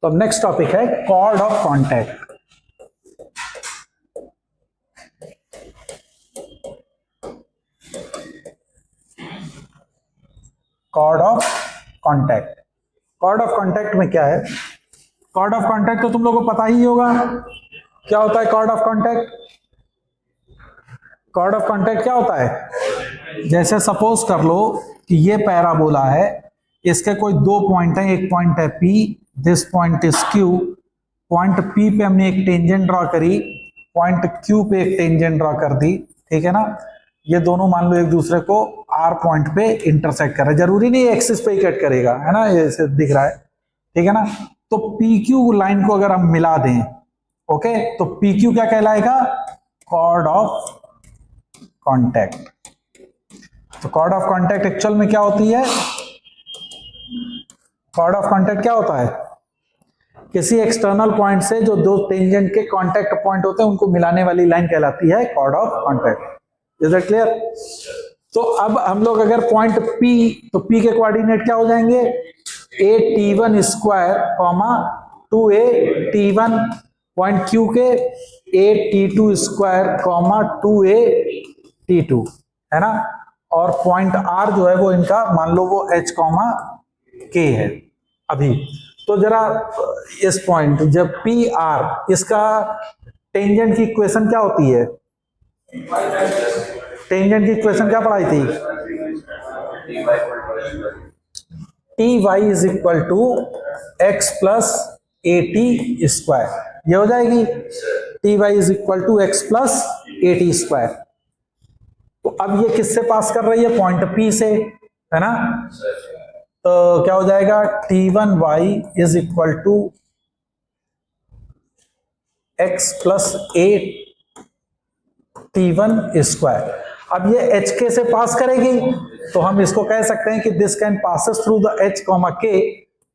तो अब next topic है chord of contact. Chord of contact. Chord of contact में क्या है? कॉर्ड ऑफ कॉन्टैक्ट तो तुम लोगों को पता ही होगा क्या होता है। Chord of contact, chord of contact क्या होता है? जैसे सपोज कर लो कि ये पैराबोला है, इसके कोई दो पॉइंट हैं, एक पॉइंट है P, this point is Q। Point P पे हमने एक टेंजेंट ड्रॉ करी, पॉइंट Q पे एक टेंजेंट ड्रॉ कर दी, ठीक है ना। ये दोनों मान लो एक दूसरे को R पॉइंट पे इंटरसेक्ट कर रहे हैं, जरूरी नहीं एक्सिस पे ही कट करेगा, है ना, ये दिख रहा है, ठीक है ना। तो PQ लाइन को अगर हम मिला दें, ओके, तो PQ क्या कहलाएगा? Chord of contact. तो कॉर्ड ऑफ कॉन्टैक्ट एक्चुअल में क्या होती है? कॉर्ड ऑफ कॉन्टैक्ट क्या होता है? किसी एक्सटर्नल पॉइंट से जो दो टेंजेंट के कॉन्टैक्ट पॉइंट होते हैं उनको मिलाने वाली लाइन कहलाती है chord of contact. Is it clear? तो अब हम लोग अगर पॉइंट P, तो P के कोऑर्डिनेट क्या हो जाएंगे? a_t1 square comma 2a_t1, point Q के a_t2 स्क्वायर कॉमा 2a_t2, है ना। और पॉइंट R जो है वो इनका मान लो वो H कॉमा K है। अभी तो जरा इस पॉइंट जब PR, इसका टेंजेंट की इक्वेशन क्या होती है? टेंजेंट की इक्वेशन क्या पढ़ाई थी? ty is equal to x plus at square, ये हो जाएगी ty is equal to x plus at square. तो अब ये किससे पास कर रही है? पॉइंट P से, है ना। तो क्या हो जाएगा? t1y is equal to x plus at1 square. अब ये HK से पास करेगी, तो हम इसको कह सकते हैं कि this can passes through the H comma K,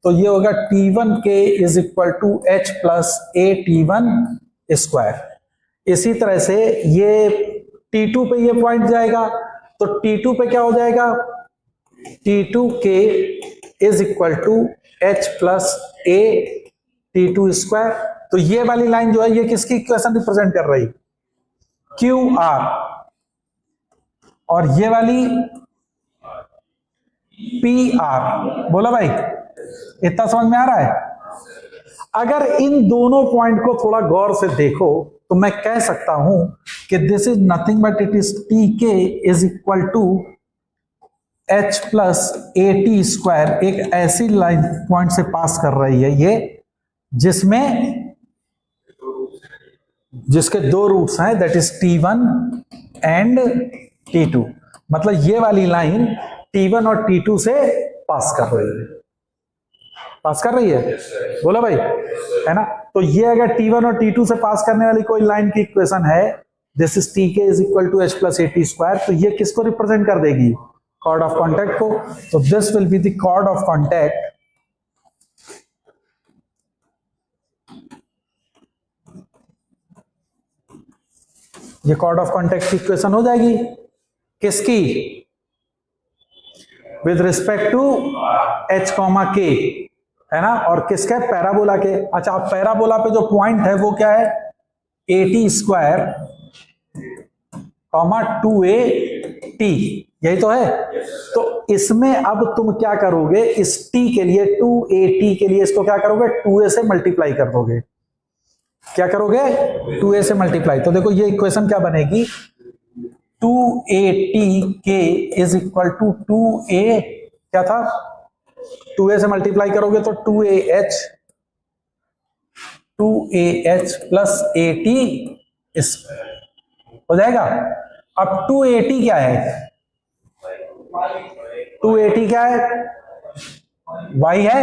तो ये होगा t1k is equal to H plus at1 square. इसी तरह से ये T2 पे ये पॉइंट जाएगा, तो T2 पे क्या हो जाएगा? T2k is equal to H plus at2 square. तो ये वाली लाइन जो है ये किसकी इक्वेशन रिप्रेजेंट कर रही? QR। और ये वाली PR। बोला भाई, इतना समझ में आ रहा है? अगर इन दोनों पॉइंट को थोड़ा गौर से देखो तो मैं कह सकता हूं कि this is nothing but it is TK is equal to H plus at square. एक ऐसी लाइन पॉइंट से पास कर रही है ये जिसके दो रूट्स हैं, that is T1 and T2। मतलब ये वाली लाइन T1 और T2 से पास कर रही है, पास कर रही है। बोला भाई, है ना। तो ये अगर T1 और T2 से पास करने वाली कोई लाइन की इक्वेशन है, this is TK is equal to H plus at square, तो ये किसको रिप्रेजेंट कर देगी? कॉर्ड ऑफ कॉन्टैक्ट को। तो this will be the chord of contact. ये कॉर्ड ऑफ कॉन्टैक्ट की इक्वेशन हो जाएगी किसकी? With respect to H comma K, है ना। और किसके? पैराबोला के। अच्छा, अब पैराबोला पे जो पॉइंट है वो क्या है? at स्क्वायर कॉमा 2at, यही तो है। तो इसमें अब तुम क्या करोगे? इस t के लिए 2at के लिए इसको क्या करोगे? 2a से मल्टीप्लाई कर दोगे। क्या करोगे? 2a से मल्टीप्लाई। तो देखो ये इक्वेशन क्या बनेगी? 2atk is equal to 2a, क्या था? 2a से मल्टीप्लाई करोगे तो 2ah प्लस at हो जाएगा। अब 280 क्या है? 280 क्या है? y है,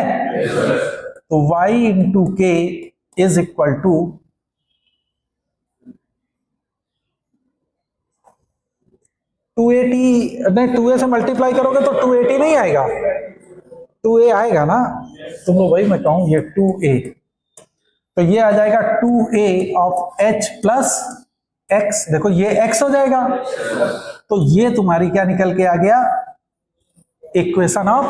तो y into k is equal to 280, नहीं 2a से मल्टीप्लाई करोगे तो 280 नहीं आएगा, 2a आएगा ना। तुम लोग वही मैं कहूं, ये 2a, तो ये आ जाएगा 2a of h plus x। देखो ये x हो जाएगा, तो ये तुम्हारी क्या निकल के आ गया? Equation of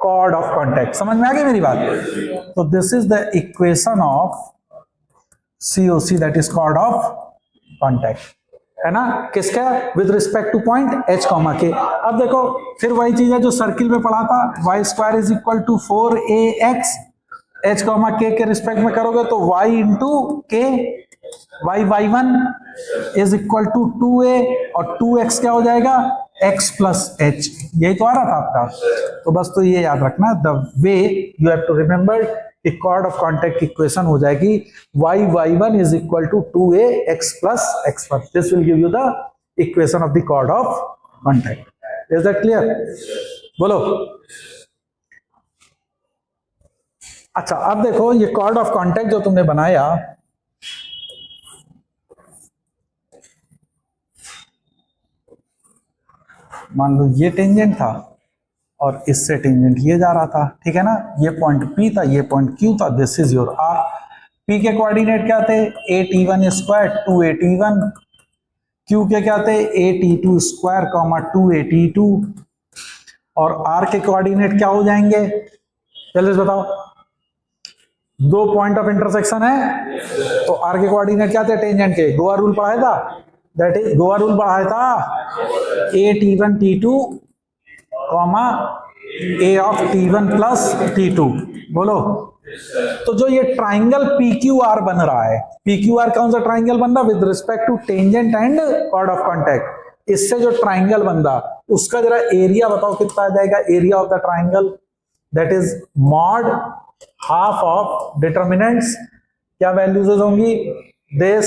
chord of contact. समझ में आ गई मेरी बात? तो this is the equation of COC, that is chord of contact, है ना? किसका? With respect to point H, K। अब देखो फिर वही चीज है जो सर्किल में पढ़ा था, y² is equal to 4ax, H, K के रिस्पेक्ट में करोगे तो y into k, y1 is equal to 2a और 2x क्या हो जाएगा? x प्लस h। यही तो आ रहा था आपका। तो बस तो ये याद रखना, the way you have to remember कि कॉर्ड ऑफ कॉन्टैक्ट इक्वेशन हो जाएगी y1 is equal to 2a x plus x1। This will give you the equation of the chord of contact. Is that clear? बोलो। अच्छा अब देखो ये chord of contact जो तुमने बनाया, मान लो ये टेंजेंट था और इससे टेंजेंट ये जा रहा था, ठीक है ना? ये पॉइंट P था, ये पॉइंट Q था, this is your R। P के कोऑर्डिनेट क्या थे? 8t1 स्क्वायर 2at1, Q के क्या थे? 8t2 स्क्वायर 2at2, और R के कोऑर्डिनेट क्या हो जाएंगे? चलिए बताओ। दो पॉइंट ऑफ इंटरसेक्शन है तो R के कोऑर्डिनेट क्या थे टेंजेंट के? गोआ रूल पढ़ाया था, दैट इज गोआ रूल पढ़ाया था, at1 t2 comma a of t1 plus t2। बोलो। तो जो ये ट्राइंगल PQR बन रहा है, PQR कौन सा ट्राइंगल बन रहा है? With respect to tangent and chord of contact. इससे जो ट्राइंगल बन रहा उसका जरा एरिया बताओ कितना आ जाएगा? Area of the triangle that is mod half of determinants, क्या वैल्यूज होंगी? दिस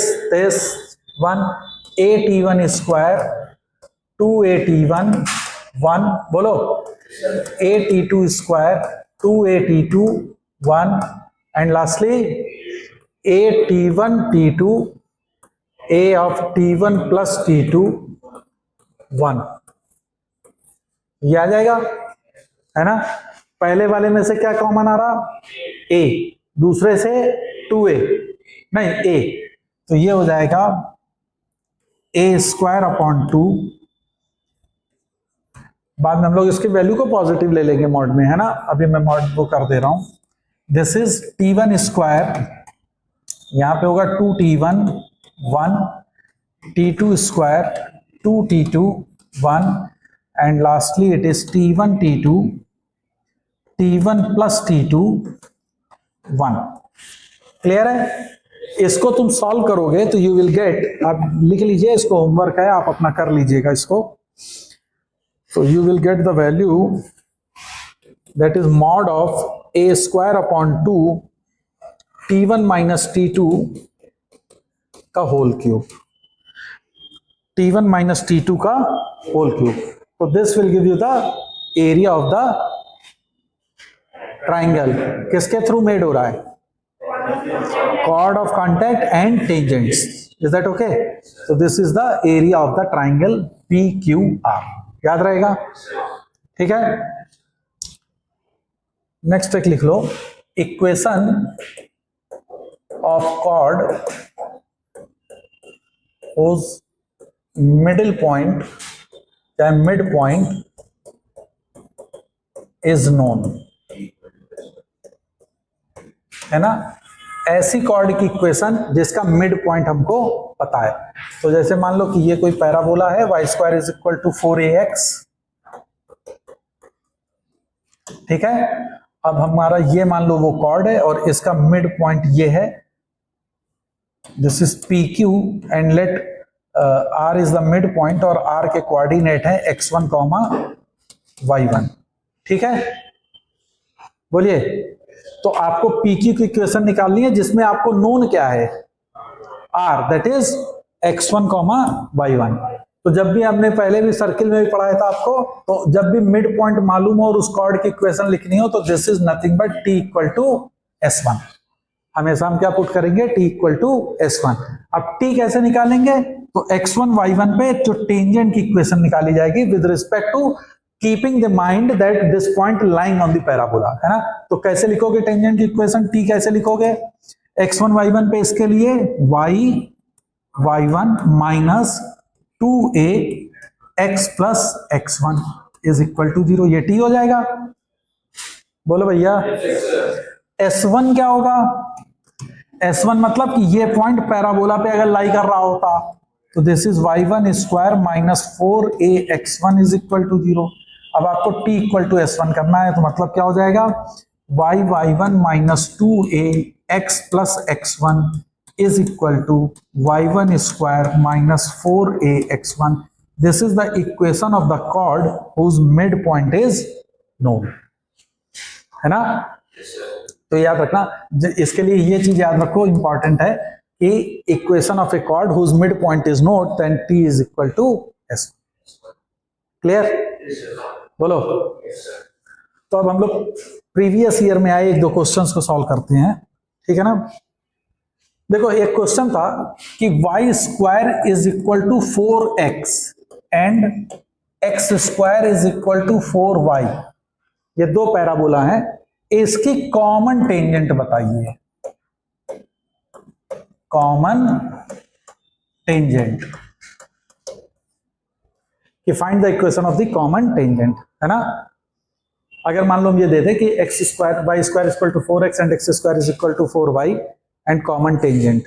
1 at1 स्क्वायर 2at1 1, बोलो, at2 square 2at2 1, and lastly at1 t2 a of t1 plus t2 1। ये आ जाएगा, है ना? पहले वाले में से क्या कॉमन आ रहा? a, दूसरे से 2a, नहीं a, तो ये हो जाएगा a स्क्वायर अपॉन 2। बाद में हम लोग इसकी वैल्यू को पॉजिटिव ले लेंगे मॉड में, है ना? अभी मैं मॉड को कर दे रहा हूं। दिस इज t1 स्क्वायर, यहां पे होगा 2t1 1, t2 square 2t2 1, and lastly it is t1 t2 t1 plus t2 1। Clear है? इसको तुम सॉल्व करोगे तो यू विल गेट, आप लिख लीजिए, इसको होमवर्क है, आप अपना कर लीजिएगा इसको। So you will get the value that is mod of a square upon 2 t1 minus t2 का whole cube, t1 minus t2 का whole cube. So this will give you the area of the triangle। किसके through made हो रहा है? Chord of contact and tangents। Is that okay? So this is the area of the triangle PQR। याद रहेगा? ठीक है। Next एक लिख लो, equation of chord whose middle point या मिड पॉइंट इज नोन, है ना? ऐसी कॉर्ड की इक्वेशन जिसका मिड पॉइंट हमको पता है। तो जैसे मान लो कि ये कोई पैराबोला है, y² is equal to 4ax, ठीक है? अब हमारा ये मान लो वो कॉर्ड है और इसका मिड पॉइंट ये है, this is PQ, and let R is the mid point, और R के कोऑर्डिनेट है x1, y1, ठीक है? बोलिए। तो आपको PQ की इक्वेशन निकालनी है जिसमें आपको नोन क्या है? R, that is x1, y1। तो जब भी हमने पहले भी सर्किल में भी पढ़ाया था आपको, तो जब भी मिड पॉइंट मालूम हो और उस कॉर्ड की इक्वेशन लिखनी हो तो this is nothing but t equal to s1। हमेशा हम क्या पुट करेंगे? t equal to s1। अब t कैसे निकालेंगे? तो x1 y1 पे जो टेंजेंट की इक्वेशन निकाली जाएगी with respect to keeping the mind that this point lying on the parabola, है ना? तो कैसे लिखोगे टेंजेंट की इक्वेशन? t कैसे लिखोगे? x1 y1 पे इसके लिए y1 minus 2a x plus x1 is equal to 0, ये t हो जाएगा। बोलो भैया। S1 क्या होगा? S1 मतलब कि ये पॉइंट पैराबोला पे अगर लाई कर रहा होता तो this is y1 square minus 4ax1 is equal to 0। अब आपको t इक्वल टू S1 करना है, तो मतलब क्या हो जाएगा? y1 minus 2ax plus x1 is equal to y1 square minus 4ax1। This is the equation of the chord whose mid point is known, है ना? तो याद रखना, इसके लिए ये चीज याद रखो, इंपॉर्टेंट है कि equation of a chord whose mid point is known then T is equal to S. Clear? बोलो। तो अब हम लोग प्रीवियस ईयर में आए एक दो क्वेश्चंस को सॉल्व करते हैं, ठीक है ना? देखो, एक क्वेश्चन था कि y square is equal to 4x and x square is equal to 4y। ये दो पैराबोला हैं, इसकी कॉमन टेंजेंट बताइए। कॉमन टेंजेंट, कि find the equation of the common tangent, है ना? अगर मान लो हम ये दे दे कि x square y square equal to 4x and x square is equal to 4y and common tangent,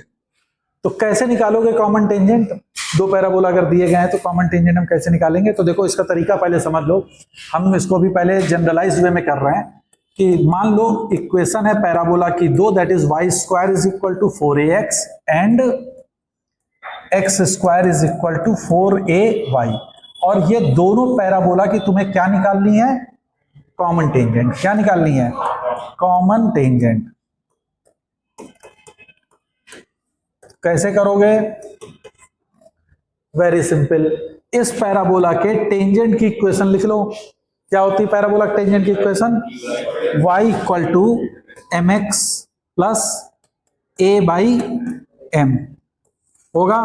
तो कैसे निकालोगे कॉमन टेंजेंट? दो पैराबोला अगर दिए गए हैं तो कॉमन टेंजेंट हम कैसे निकालेंगे? तो देखो, इसका तरीका पहले समझ लो। हम इसको भी पहले जनरलाइज वे में कर रहे हैं कि मान लो इक्वेशन है पैराबोला की दो, that is y square is equal to 4ax and x square is equal to 4ay, और ये दोनों पैराबोला की तुम्हें क्या निकालनी है? Common tangent. क्या निकालनी है? Common tangent. कैसे करोगे? वेरी सिंपल, इस पैराबोला के टेंजेंट की इक्वेशन लिख लो। क्या होती है पैराबोला टेंजेंट की equation? y equal to mx plus a by m होगा।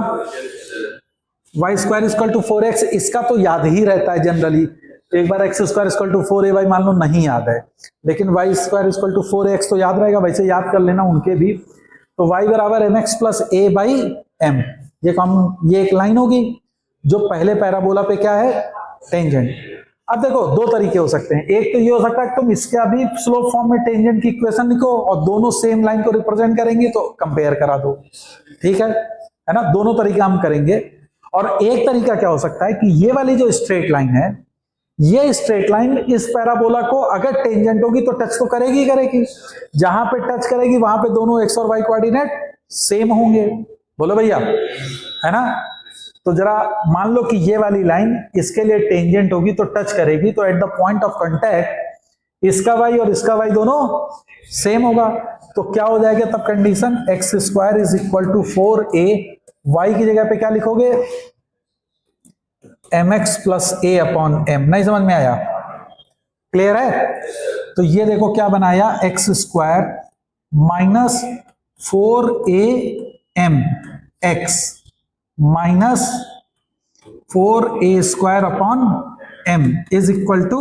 y square equal to 4x, इसका तो याद ही रहता है जनरली। एक बार x square equal to 4ay मान लो नहीं याद है, लेकिन y square equal to 4x तो याद रहेगा, वैसे याद कर लेना उनके भी। तो y बराबर mx plus a by m, ये एक लाइन होगी जो पहले पैराबोला पे क्या है? टेंजेंट। अब देखो, दो तरीके हो सकते हैं। एक तो ये हो सकता है तुम इसका भी स्लोप फॉर्म में टेंजेंट की इक्वेशन लिखो और दोनों सेम लाइन को रिप्रेजेंट करेंगे तो कंपेयर करा दो, ठीक है ना? दोनों तरीका हम करेंगे। और एक तरीका क्या हो सकता है कि ये वाली जो स्ट्रेट लाइन है, ये स्ट्रेट लाइन इस पैराबोला को अगर टेंजेंट होगी तो टच तो करेगी ही करेगी। जहां पे टच करेगी वहां पे दोनों x और y कोऑर्डिनेट सेम होंगे। बोलो भैया, है ना? तो जरा मान लो कि ये वाली लाइन इसके लिए टेंजेंट होगी तो टच करेगी, तो at the point of contact इसका y और इसका y दोनों सेम होगा। तो क्या हो जाएगा तब condition? x square is equal to 4a, y की जगह पे क्या लिखोगे? mx plus a upon m। नहीं समझ में आया? क्लियर है? तो ये देखो क्या बनाया, x square minus 4am x minus 4a square upon m is equal to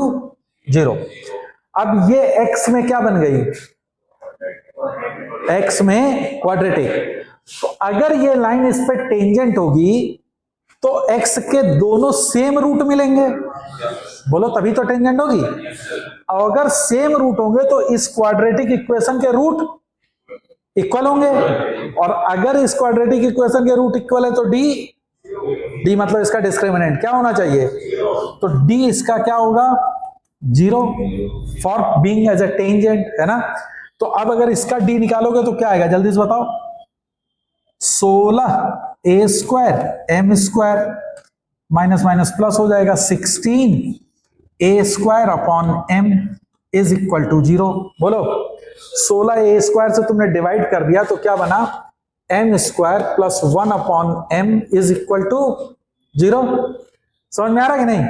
0। अब ये x में क्या बन गई? x में क्वाड्रेटिक। तो अगर ये लाइन इस पे टेंजेंट होगी तो x के दोनों सेम रूट मिलेंगे। बोलो, तभी तो टेंजेंट होगी। अगर सेम रूट होंगे तो इस क्वाड्रेटिक इक्वेशन के रूट इक्वल होंगे, और अगर इस क्वाड्रेटिक इक्वेशन के रूट इक्वल है तो d मतलब इसका डिस्क्रिमिनेंट क्या होना चाहिए? तो d इसका क्या होगा? 0 for being as a tangent, है ना? तो अब अगर इसका d निकालोगे तो क्या आएगा? जल्दी से बताओ। 16a square m square minus minus plus हो जाएगा 16a square upon m is equal to 0। बोलो, 16a स्क्वायर से तुमने डिवाइड कर दिया तो क्या बना? m square plus 1 upon m is equal to 0। समझ में आ रहा है कि नहीं?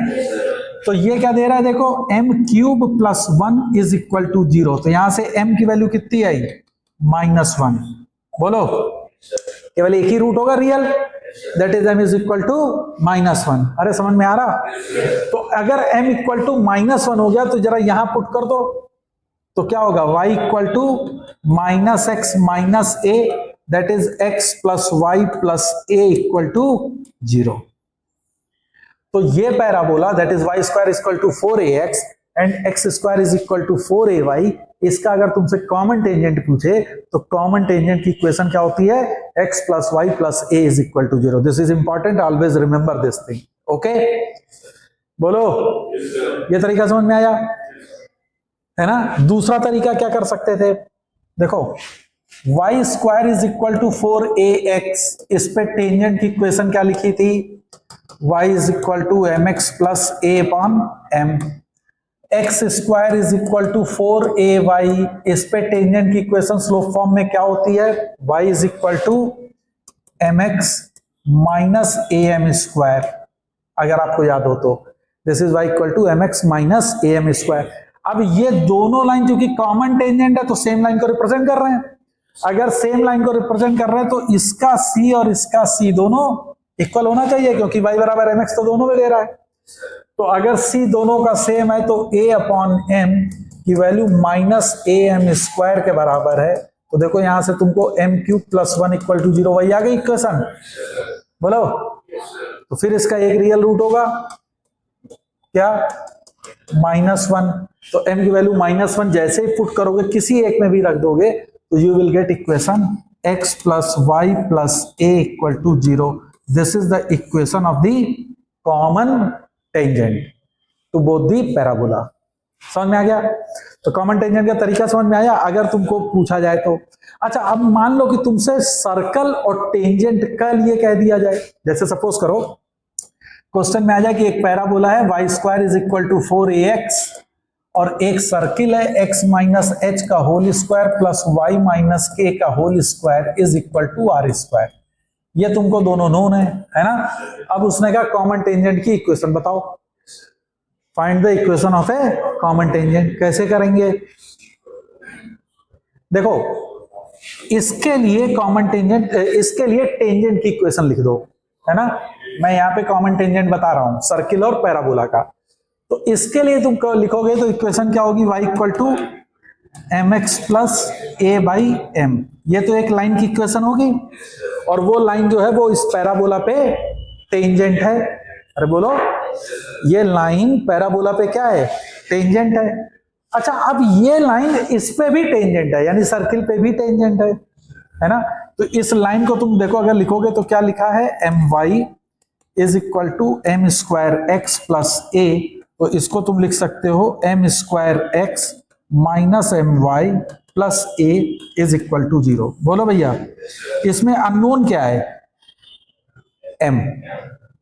तो ये क्या दे रहा है? देखो, m cube plus 1 is equal to 0। तो यहां से m की वैल्यू कितनी आई? -1। बोलो, केवल एक ही रूट होगा real, that is m is equal to -1। अरे समझ में आ रहा? तो अगर m इक्वल टू -1 हो गया तो जरा यहां पुट कर दो, तो क्या होगा? y equal to -x minus a, that is x plus y plus a equal to 0। तो ये parabola that is y square equal to 4ax and x square is equal to 4ay, इसका अगर तुमसे कॉमन टेंजेंट पूछे तो common tangent की equation क्या होती है, x plus y plus a is equal to 0। This is important, always remember this thing. Okay, बोलो ये तरीका समझ में आया है ना। दूसरा तरीका क्या कर सकते थे, देखो y square is equal to 4ax, इस पे टेंजेंट की इक्वेशन क्या लिखी थी, y is equal to mx plus a upon m। X square is equal to 4ay, इस पे टेंजेंट की इक्वेशन स्लोप फॉर्म में क्या होती है, y is equal to mx minus am square, अगर आपको याद हो तो this is y equal to mx minus am square. अब ये दोनों लाइन जो कि कॉमन टेंजेंट है तो सेम लाइन को रिप्रेजेंट कर रहे हैं, अगर सेम लाइन को रिप्रेजेंट कर रहे हैं तो इसका c और इसका c दोनों इक्वल होना चाहिए, क्योंकि y बराबर mx तो दोनों में दे रहा है। तो अगर c दोनों का सेम है तो a अपॉन m की वैल्यू माइनस am स्क्वायर के बराबर है। तो देखो यहां से तुमको m cube plus 1 equal to 0, वही आ गई इक्वेशन, बोलो। तो फिर इसका एक रियल रूट होगा क्या, -1, तो m की वैल्यू -1 जैसे ही पुट करोगे किसी एक में भी रख दोगे तो you will get equation x plus y plus a equal to 0। This is the equation of the common tangent to both the parabola. समझ में आ गया, तो कॉमन टेंजेंट का तरीका समझ में आया। अगर तुमको पूछा जाए तो अच्छा, अब मान लो कि तुमसे सर्कल और टेंजेंट का लिए कह दिया जाए, जैसे सपोज करो क्वेश्चन में आ जाए कि एक पैराबोला है y square is equal to 4ax और एक सर्किल है x माइनस एच का whole square plus y minus k का whole square is equal to r square. ये तुमको दोनों नोन है ना। अब उसने कहा कॉमन टेंजेंट की इक्वेशन बताओ, find the equation of a common tangent. कैसे करेंगे, देखो इसके लिए कॉमन टेंजेंट, इसके लिए टेंजेंट की इक्वेशन लिख दो, है ना। मैं यहाँ पे कॉमन टेंजेंट बता रहा हूं सर्किल और पैराबोला का। तो इसके लिए तुम लिखोगे तो इक्वेशन क्या होगी, y equal to mx plus a by m। ये तो एक लाइन की इक्वेशन होगी और वो लाइन जो है वो इस पैराबोला पे टेंजेंट है। अरे बोलो, ये लाइन पैराबोला पे क्या है, टेंजेंट है। अच्छा, अब ये लाइन इस पे भी टेंजेंट है, यानी सर्किल पे भी टेंजेंट है ना। तो इस लाइन को तुम देखो, अगर लिखोगे तो क्या लिखा है, my is equal to m square x plus a। तो इसको तुम लिख सकते हो m square x minus my plus a is equal to 0। बोलो भैया, इसमें अननोन क्या है, m।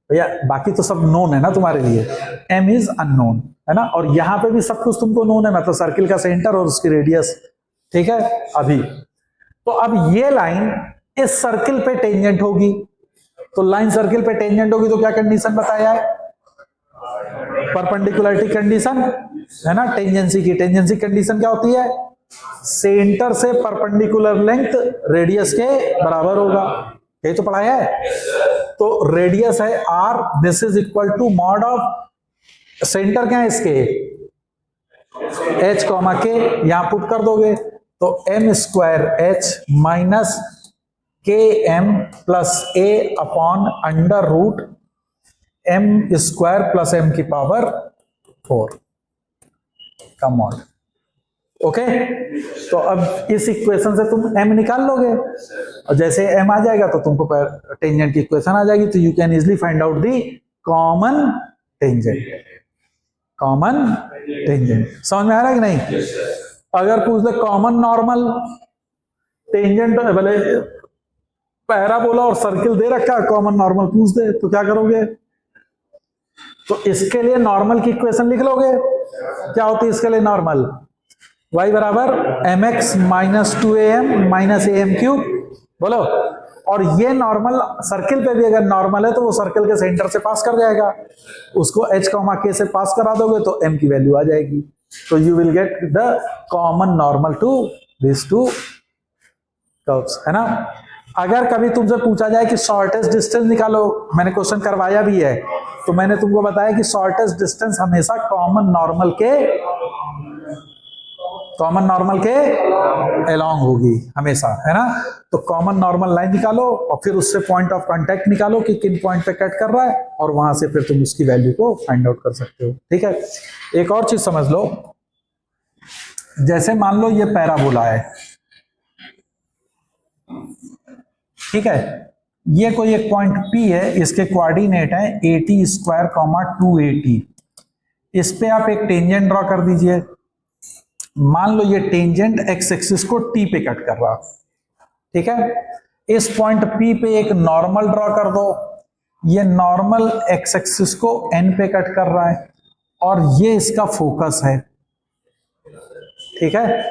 भैया बाकी तो सब नोन है ना तुम्हारे लिए, m इज अननोन, है ना। और यहां पे भी सब कुछ तुमको नोन है, मतलब सर्किल का सेंटर और उसकी रेडियस, ठीक है। अभी तो अब ये लाइन इस सर्किल पे टेंजेंट होगी, तो लाइन सर्किल पे टेंजेंट होगी तो क्या कंडीशन बताया है, परपेंडिकुलरिटी कंडीशन, है ना। टेंजेंसी कंडीशन क्या होती है, सेंटर से परपेंडिकुलर लेंथ रेडियस के बराबर होगा, ये तो पढ़ाया है। तो रेडियस है r, this is equal to mod of centre क्या है इसके, h कॉमा के, यहां पुट कर दोगे तो m square h minus k m plus a upon under root m square plus m की पावर 4 का मॉड। ओके, तो अब इस इक्वेशन से तुम m निकाल लोगे और जैसे m आ जाएगा तो तुमको टेंजेंट की इक्वेशन आ जाएगी। तो you can easily find out the common tangent. Common tangent समझ में आ रहा है कि नहीं। अगर पूछ दे कॉमन नॉर्मल टेंजेंट, भले पैराबोला और सर्किल दे रखा है, कॉमन नॉर्मल पूछ दे तो क्या करोगे, तो इसके लिए नॉर्मल की इक्वेशन लिख लोगे। क्या होती है इसके लिए नॉर्मल, y बराबर mx minus 2am minus am cube. बोलो, और ये नॉर्मल सर्किल पे भी अगर नॉर्मल है तो वो सर्किल के सेंटर से पास कर जाएगा, उसको h कॉमा k से पास करा दोगे तो m की वैल्यू आ जाएगी। तो you will get the common normal to this two curves, है ना। अगर कभी तुमसे पूछा जाए कि शॉर्टेस्ट डिस्टेंस निकालो, मैंने क्वेश्चन करवाया भी है, तो मैंने तुमको बताया कि शॉर्टेस्ट डिस्टेंस हमेशा कॉमन नॉर्मल के कॉमन नॉर्मल के अलोंग होगी हमेशा, है ना। तो कॉमन नॉर्मल लाइन निकालो और फिर उससे पॉइंट ऑफ कांटेक्ट निकालो कि किन पॉइंट पे कट कर रहा है, और वहां से फिर तुम उसकी वैल्यू को फाइंड आउट कर सकते हो। ठीक है, एक और चीज समझ लो, जैसे मान लो ये पैराबोला है, ठीक है, ये कोई एक पॉइंट P है, इसके कोऑर्डिनेट है 80 स्क्वायर 280। इस पे आप एक टेंजेंट ड्रॉ कर दीजिए। मान लो ये टेंजेंट एक्स एक्सिस को T पे कट कर रहा, ठीक है। इस पॉइंट P पे एक नॉर्मल ड्रॉ कर दो, ये नॉर्मल एक्स एक्सिस को N पे कट कर रहा है और ये इसका फोकस है, ठीक है।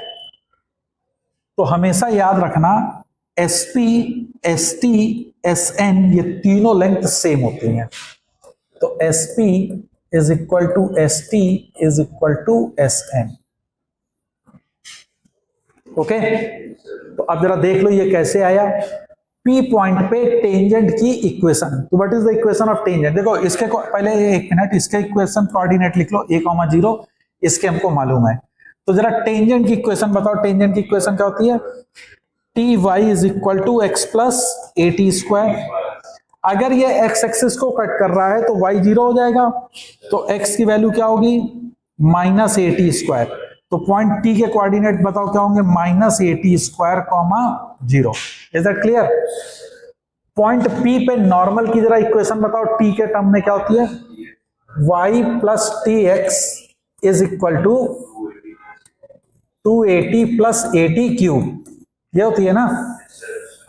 तो हमेशा याद रखना SP, ST, SN ये तीनों लेंथ सेम होती हैं। तो SP is equal to ST is equal to SN। Okay, तो अब जरा देख लो ये कैसे आया। P पॉइंट पे टेंजेंट की इक्वेशन, तो what is the equation of tangent. देखो इसके पहले एक मिनट, इसके इक्वेशन कोऑर्डिनेट लिख लो a, 0, इसके हमको मालूम है। तो जरा टेंजेंट की इक्वेशन बताओ। टेंजेंट की इक्वेशन क्या होती है? T y is equal to x plus a t square. अगर ये एक्स एक्सिस को कट कर रहा है तो वाई 0 हो जाएगा, तो एक्स की वैल्यू क्या होगी? माइनस ए टी स्क्वायर। तो पॉइंट टी के कोऑर्डिनेट बताओ क्या होंगे? Minus A t square comma 0। Is that clear? Point P पे नॉर्मल की जरा इक्वेशन बताओ। टी के टर्म में क्या होती है? Y plus t x is equal to 280 plus 80 cube, ये होती है ना।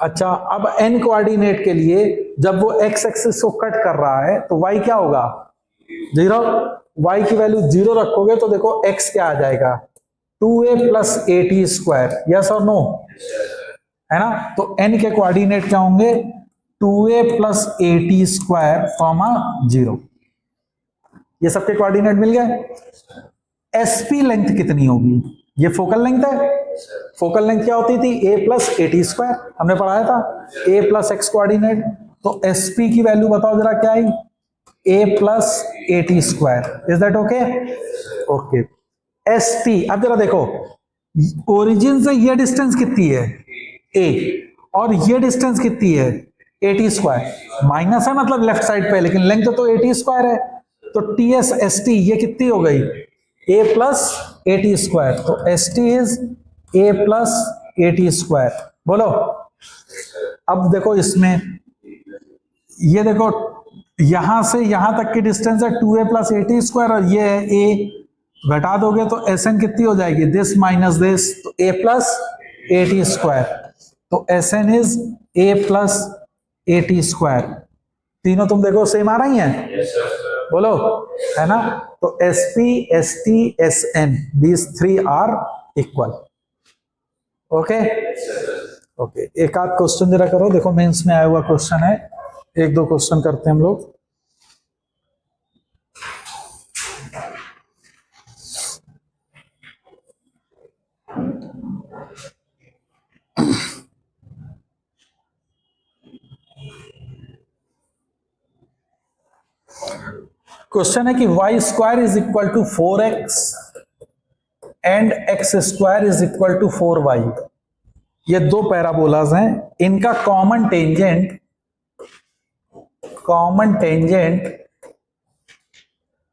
अच्छा, अब n कोऑर्डिनेट के लिए जब वो x एक्सिस को कट कर रहा है तो y क्या होगा? 0। y की वैल्यू 0 रखोगे तो देखो x क्या आ जाएगा? 2a plus a t square. Yes और नो? है ना। तो n के कोऑर्डिनेट क्या होंगे? 2a plus a t square comma 0। ये सबके कोऑर्डिनेट मिल गए। एसपी लेंथ कितनी होगी? ये फोकल लेंथ है। फोकल लेंथ क्या होती थी? a plus a t square, हमने पढ़ाया था। a plus x coordinate. तो एसपी की वैल्यू बताओ जरा क्या आई? a plus a t square. Is that okay? Okay. S T, अब जरा देखो, ओरिजिन से ये डिस्टेंस कितनी है? a, और ये डिस्टेंस कितनी है? ए टी स्क्वायर। माइनस है मतलब लेफ्ट साइड पे, लेकिन लेंथ तो ए टी स्क्वायर है। तो टी एस एस टी ये कितनी हो गई? a plus a t square. तो s t is a plus a t square. बोलो। अब देखो इसमें, ये देखो यहां से यहां तक की डिस्टेंस है 2a plus a t square, और ये है a। घटा दोगे तो एस एन कितनी हो जाएगी? दिस माइनस दिस, तो a plus a t square. तो s n is a plus a t square. तीनों तुम देखो सेम आ रही हैं? बोलो, है ना। तो S P, S T, S N, these 3 are equal. Okay okay. एक आध क्वेश्चन जरा करो। देखो मेंस में आया हुआ क्वेश्चन है, एक दो क्वेश्चन करते हैं हम लोग। क्वेश्चन है कि y square is equal to 4x and x square is equal to 4y। ये दो पैराबोलाज हैं, इनका कॉमन टेंजेंट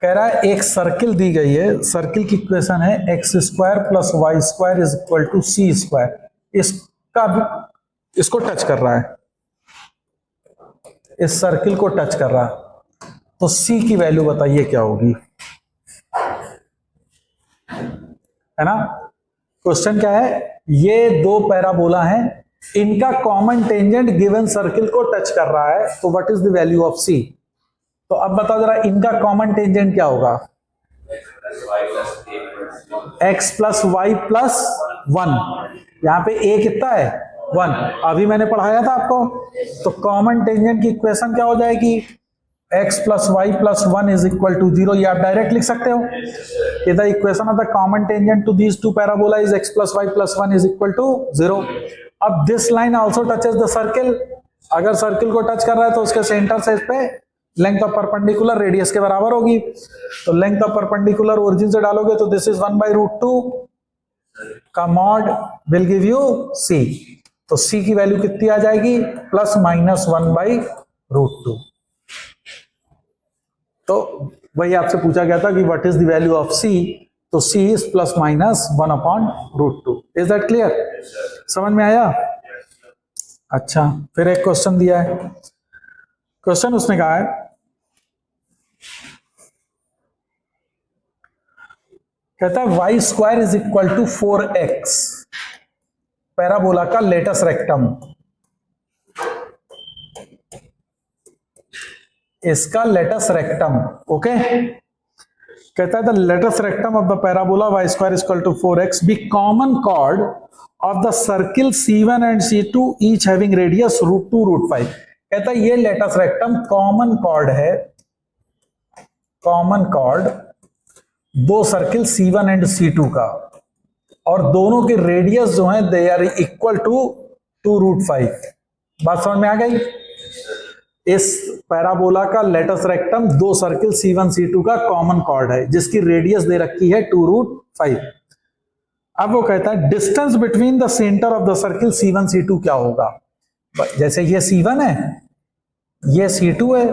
कह रहा है, एक सर्किल दी गई है। सर्किल की इक्वेशन है x square plus y square is equal to c square. इसको टच कर रहा है, इस सर्किल को टच कर रहा है। तो सी की वैल्यू बताइए क्या होगी? है ना। क्वेश्चन क्या है? ये दो पैराबोला हैं, इनका कॉमन टेंजेंट गिवन सर्किल को टच कर रहा है, तो what is the value of c? तो अब बताओ जरा, इनका कॉमन टेंजेंट क्या होगा? x plus y plus 1। यहां पे a कितना है? 1। अभी मैंने पढ़ाया था आपको। तो कॉमन टेंजेंट की इक्वेशन क्या हो जाएगी? x plus y plus 1 is equal to 0। ये आप डायरेक्ट लिख सकते हो कि the equation of the common tangent to these two parabola is x plus y plus 1 is equal to 0। अब this line also touches the circle. अगर circle को touch कर रहा है तो उसके सेंटर से इस पे लेंथ ऑफ परपेंडिकुलर रेडियस के बराबर होगी। तो लेंथ ऑफ परपेंडिकुलर ओरिजिन से डालोगे तो दिस इज 1/√2 का mod will give you see. तो सी की वैल्यू कितनी आ जाएगी? Plus minus 1/√2। तो वही आपसे पूछा गया था कि what is the value of c, तो सी is plus minus 1/√2। Is that clear? समझ में आया? अच्छा, फिर एक क्वेश्चन दिया है। क्वेश्चन उसने कहा है, कहता है y square is equal to 4x, parabola का लेटस रेक्टम, इसका लेटस रेक्टम। ओके, कहता है the latus rectum of the parabola y square is equal to 4x be common chord of the circle C1 and C2 each having radius √2√5। कहता है ये latus rectum common chord है, common chord दो circle C1 and C2 का, और दोनों के radius जो है दे आर इक्वल टू 2√5। बात समझ में आ गई? इस पैराबोला का लेटस रेक्टम दो सर्किल C1 C2 का कॉमन कॉर्ड है जिसकी रेडियस दे रखी है 2√5। अब वो कहता है distance between the centre of the circle C1 C2 क्या होगा? जैसे ये C1 है, ये C2 है,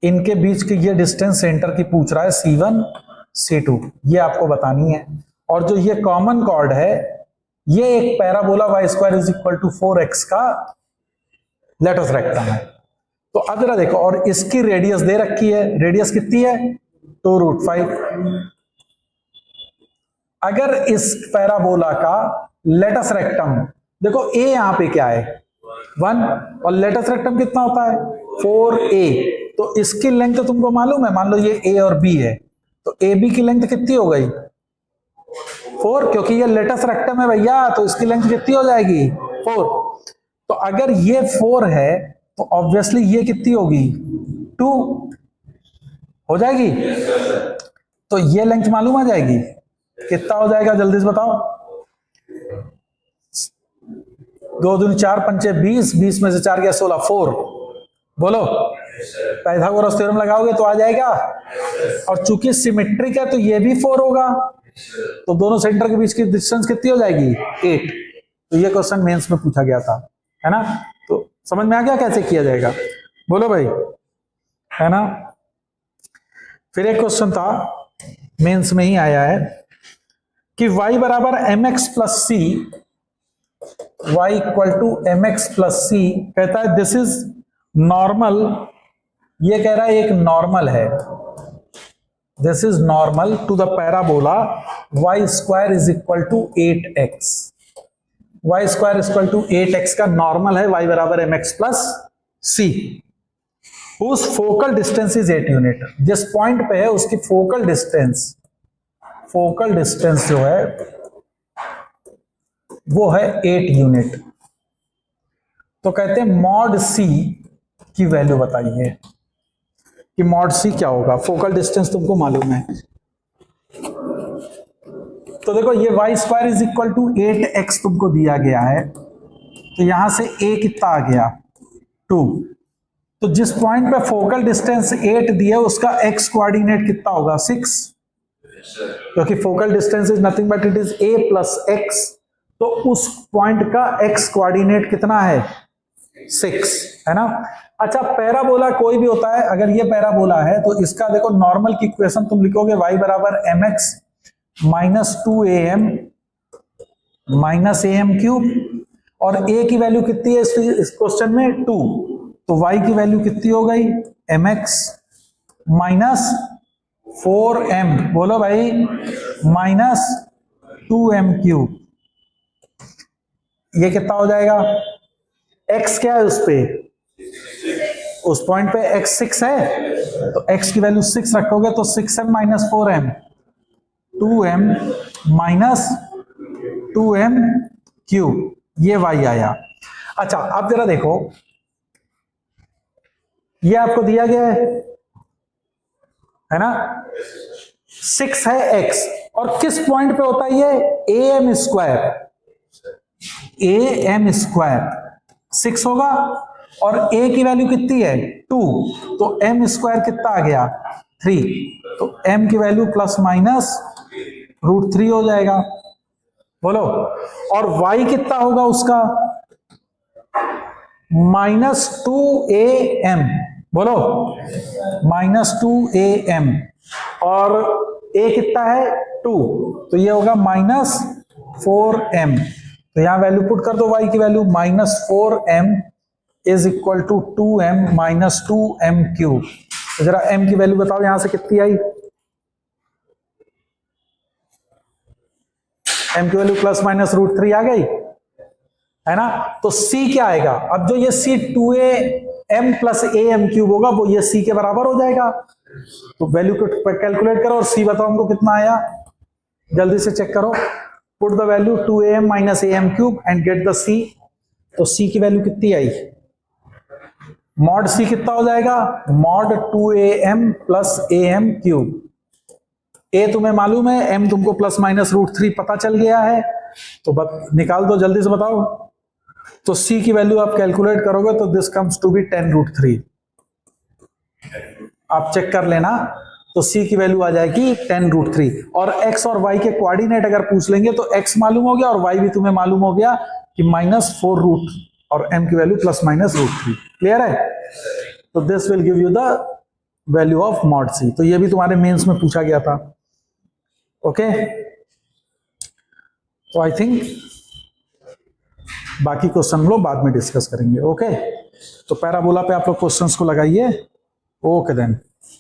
इनके बीच की ये डिस्टेंस सेंटर की पूछ रहा है C1 C2, ये आपको बतानी है। और जो ये कॉमन कॉर्ड है ये एक parabola y square is equal to 4x का लेटस रेक्टम है। तो अब जरा देखो, और इसकी रेडियस दे रखी है, रेडियस कितनी है? 2√5। अगर इस पैराबोला का लेटस रेक्टम, देखो ए यहां पे क्या है 1, और लेटस रेक्टम कितना होता है 4a, तो इसकी लेंथ तो तुमको मालूम है, मान लो ये a और b है, तो ए बी की लेंथ कितनी हो गई 4, क्योंकि ये लेटस रेक्टम है भैया, तो इसकी लेंथ कितनी हो जाएगी 4। तो अगर ये 4 है तो ऑब्वियसली ये कितनी होगी 2 हो जाएगी। तो ये लेंथ मालूम आ जाएगी, कितना हो जाएगा जल्दी से बताओ? 2 दूनी 4 पंचे 20, 20 में से 4 गया 16, 4। बोलो, पाइथागोरस थ्योरम लगाओगे तो आ जाएगा। और चूंकि सिमेट्रिक है तो ये भी 4 होगा, तो दोनों सेंटर के बीच की डिस्टेंस कितनी हो जाएगी 8। तो ये क्वेश्चन मेंस में पूछा गया था, है ना? तो समझ में आ गया कैसे किया जाएगा? बोलो भाई, है ना? फिर एक क्वेश्चन था मेंस में ही आया है कि y बराबर mx plus c, y equal to mx plus c, कहता है दिस इज नॉर्मल, ये कह रहा है एक नॉर्मल है, this is normal to the parabola y square is equal to 8x। y square is equal to 8x का normal है y बराबर mx प्लस सी, उस फोकल डिस्टेंस इज 8 यूनिट। जिस पॉइंट पे है उसकी फोकल डिस्टेंस जो है वो है 8 यूनिट। तो कहते हैं मॉड सी की वैल्यू बताइए कि मॉड सी क्या होगा। फोकल डिस्टेंस तुमको मालूम है, तो देखो ये y square is equal to 8x तुमको दिया गया है, तो यहां से a कितना आ गया 2। तो जिस पॉइंट पे फोकल डिस्टेंस 8 दिया उसका x कोऑर्डिनेट कितना होगा 6, क्योंकि focal distance is nothing but it is a plus x, तो उस पॉइंट का x कोऑर्डिनेट कितना है 6, है ना? अच्छा, पैराबोला कोई भी होता है, अगर ये पैराबोला है तो इसका देखो नॉर्मल की इक्वेशन तुम लिखोगे y बराबर mx minus 2am minus am cube, और a की वैल्यू कितनी है इस क्वेश्चन में 2, तो y की वैल्यू कितनी हो गई mx माइनस 4m, बोलो भाई, माइनस 2m क्यूब। ये कितना हो जाएगा? x क्या है उस पॉइंट पे x 6 है, तो x की वैल्यू 6 रखोगे तो 6m minus 4m 2m minus 2m cube, ये y आया। अच्छा, अब जरा देखो, ये आपको दिया गया है ना, 6 है x, और किस पॉइंट पे होता है ये am स्क्वायर 6 होगा, और a की वैल्यू कितनी है 2, तो m स्क्वायर कितना आ गया 3, तो m की वैल्यू प्लस माइनस √3 हो जाएगा। बोलो। और y कितना होगा उसका, -2am, बोलो, -2am, और a कितना है 2, तो ये होगा -4m। तो यहां वैल्यू पुट कर दो y की value, -4m is equal to 2m -2m³। तो जरा m की वैल्यू बताओ यहां से कितनी आई, m की वैल्यू ±√3 आ गई है ना। तो c क्या आएगा, अब जो ये c 2am + am³ होगा वो ये c के बराबर हो जाएगा। तो वैल्यू को कैलकुलेट करो और c बताओ हमको कितना आया, जल्दी से चेक करो। Put the value 2am - am³ and get the c। तो c की वैल्यू कितनी आई, मॉड c कितना हो जाएगा, मॉड 2am + am³। a तुम्हें मालूम है, m तुमको ±√3 पता चल गया है, तो निकाल दो जल्दी से बताओ। तो c की वैल्यू आप कैलकुलेट करोगे तो दिस कम्स टू बी 10√3। आप चेक कर लेना, तो c की वैल्यू आ जाएगी 10√3। और x और y के कोऑर्डिनेट अगर पूछ लेंगे तो x मालूम हो गया और y भी तुम्हें मालूम हो गया कि -4 और m की वैल्यू ±√3। क्लियर है। तो this will give you the value of mod c। तो ये भी तुम्हारे मेंस में पूछा गया था। ओके, तो आई थिंक बाकी क्वेश्चन हम लोग बाद में डिस्कस करेंगे। ओके, तो पैराबोला पे आप लोग क्वेश्चंस को लगाइए। Okay then.